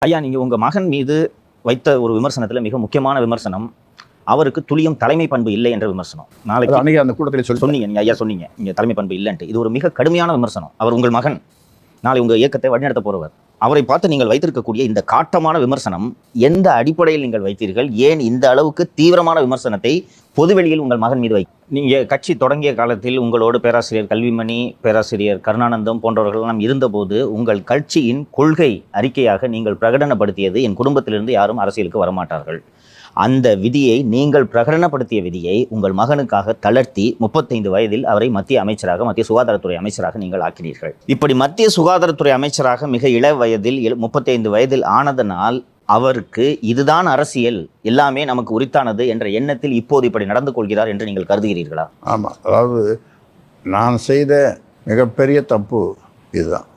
ஐயா, நீங்க உங்க மகன் மீது வைத்த ஒரு விமர்சனத்துல மிக முக்கியமான விமர்சனம், அவருக்கு துளியும் தலைமை பண்பு இல்லை என்ற விமர்சனம். நாளைக்கு அன்னைக்கு அந்த கூட்டத்தில் சொன்னீங்க, நீங்க ஐயா சொன்னீங்க, இங்க தலைமை பண்பு இல்லைன்ட்டு. இது ஒரு மிக கடுமையான விமர்சனம். அவர் உங்கள் மகன், நாளை உங்க இயக்கத்தை வழிநடத்த போறவர். அவரை பார்த்து நீங்கள் வைத்திருக்கக்கூடிய இந்த காட்டமான விமர்சனம் எந்த அடிப்படையில் நீங்கள் வைத்தீர்கள்? ஏன் இந்த அளவுக்கு தீவிரமான விமர்சனத்தை பொதுவெளியில் உங்கள் மகன் மீது நீங்க கட்சி தொடங்கிய காலத்தில் உங்களோடு பேராசிரியர் கல்விமணி, பேராசிரியர் கருணானந்தம் போன்றவர்களெல்லாம் இருந்தபோது உங்கள் கட்சியின் கொள்கை அறிக்கையாக நீங்கள் பிரகடனப்படுத்தியது, என் குடும்பத்திலிருந்து யாரும் அரசியலுக்கு வரமாட்டார்கள். அந்த விதியை, நீங்கள் பிரகடனப்படுத்திய விதியை உங்கள் மகனுக்காக தளர்த்தி 35 வயதில் அவரை மத்திய அமைச்சராக, மத்திய சுகாதாரத்துறை அமைச்சராக நீங்கள் ஆக்கினீர்கள். இப்படி மத்திய சுகாதாரத்துறை அமைச்சராக மிக இள வயதில் 35 வயதில் ஆனதனால் அவருக்கு இதுதான் அரசியல், எல்லாமே நமக்கு உரித்தானது என்ற எண்ணத்தில் இப்போது இப்படி நடந்து கொள்கிறார் என்று நீங்கள் கருதுகிறீர்களா? ஆமாம், அதாவது நான் செய்த மிகப்பெரிய தப்பு இதுதான்.